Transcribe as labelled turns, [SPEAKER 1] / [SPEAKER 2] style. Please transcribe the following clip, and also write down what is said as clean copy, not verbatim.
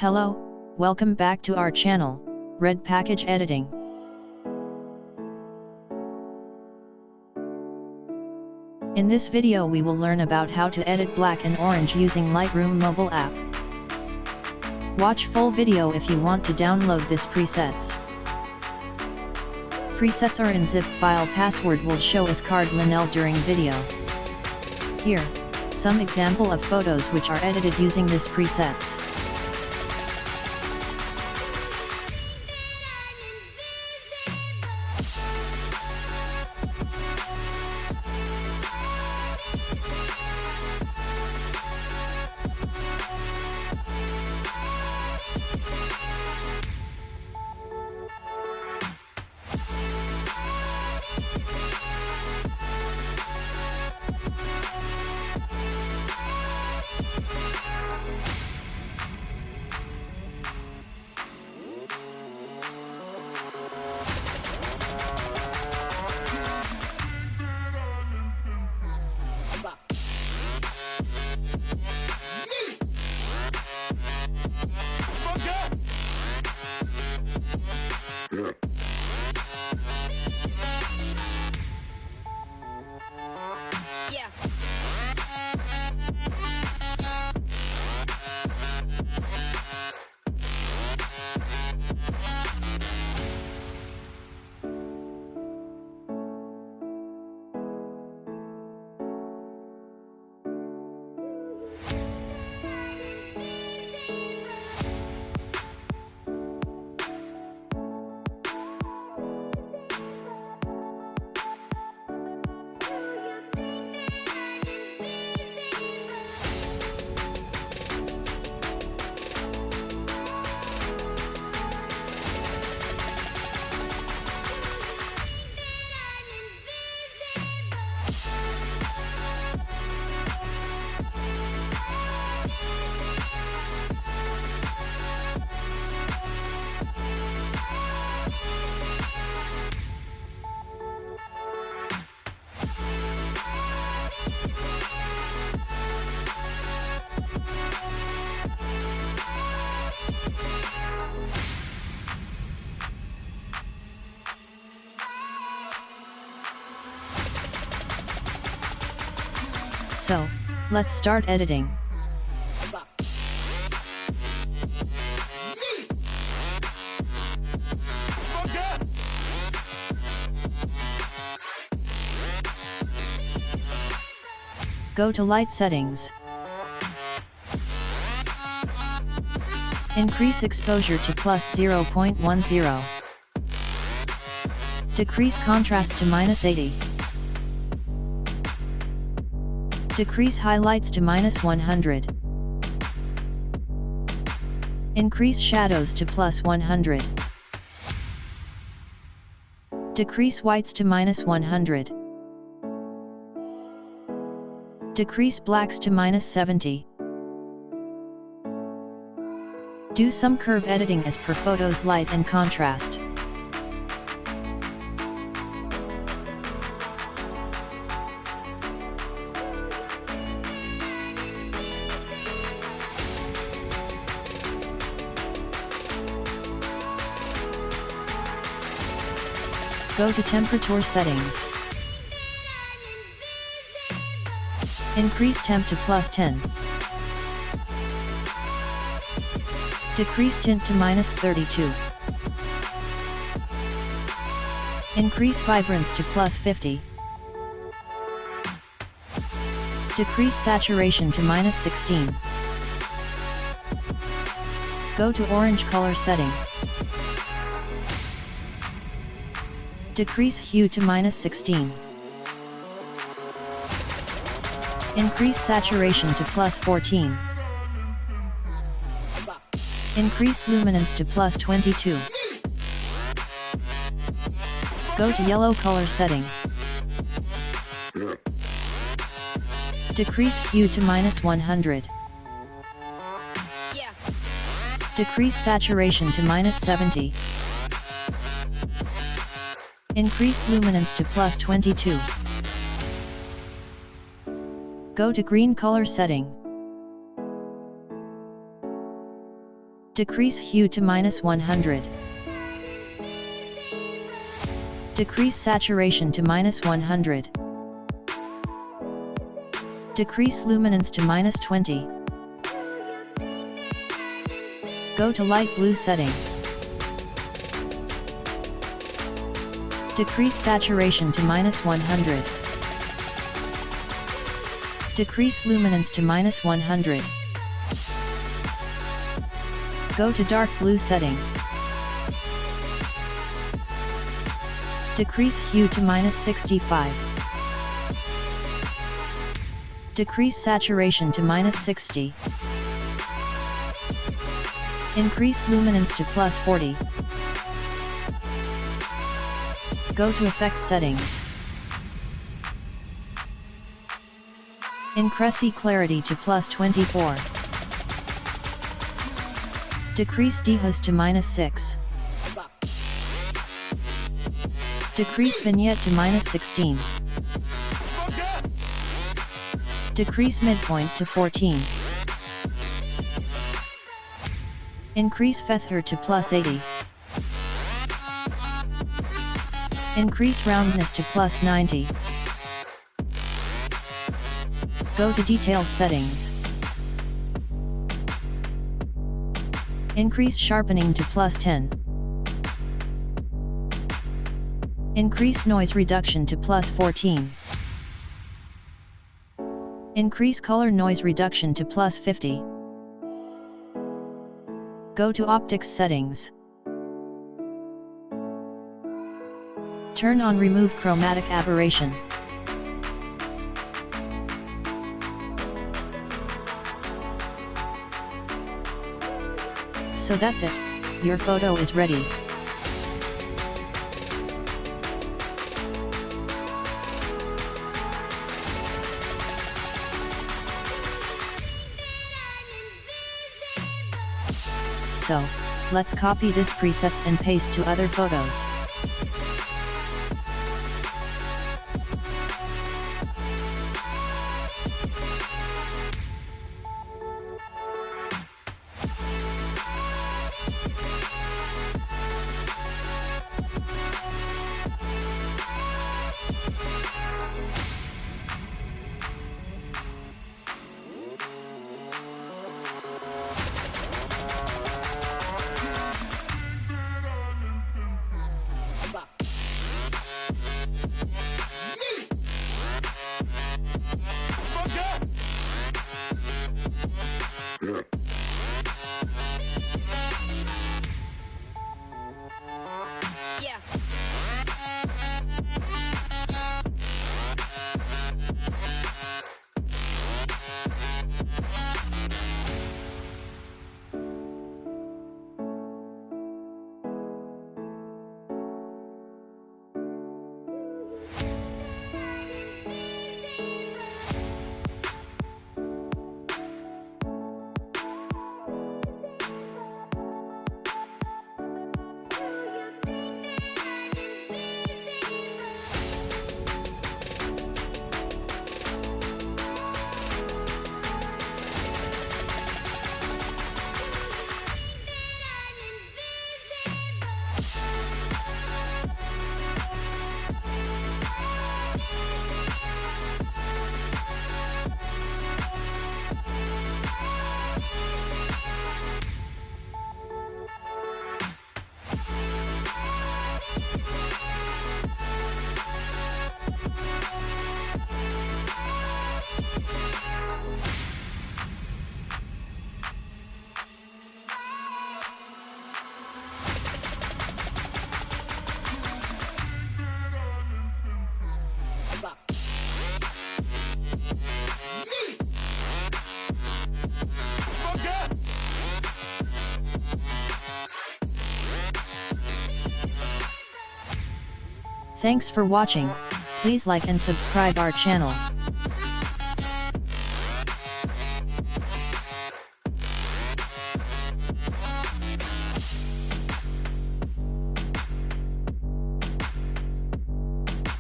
[SPEAKER 1] Hello, welcome back to our channel, Red Package Editing. In this video we will learn about how to edit black and orange using Lightroom Mobile app. Watch full video if you want to download this presets. Presets are in zip file. Password will show as card Linnell during video. Here, some example of photos which are edited using this presets. So, let's start editing. Go to light settings. Increase exposure to +0.10. Decrease contrast to -80. Decrease highlights to -100. Increase shadows to +100. Decrease whites to -100. Decrease blacks to -70. Do some curve editing as per photo's light and contrast. Go to temperature settings. Increase temp to +10. Decrease tint to -32. Increase vibrance to +50. Decrease saturation to -16. Go to orange color setting. Decrease hue to -16. Increase saturation to +14. Increase luminance to +22. Go to yellow color setting. Decrease hue to -100. Decrease saturation to -70. Increase luminance to +22. Go to green color setting. Decrease hue to -100. Decrease saturation to -100. Decrease luminance to -20. Go to light blue setting. Decrease saturation to -100. Decrease luminance to -100. Go to dark blue setting. Decrease hue to -65. Decrease saturation to -60. Increase luminance to +40. Go to effect settings. Increase clarity to +24. Decrease dehaz to -6. Decrease vignette to -16. Decrease midpoint to 14. Increase feather to +80. Increase roundness to +90. Go to detail settings. Increase sharpening to +10. Increase noise reduction to +14. Increase color noise reduction to +50. Go to optics settings. Turn on remove chromatic aberration. So that's it, your photo is ready. So, let's copy this presets and paste to other photos. Thanks for watching. Please like and subscribe our channel.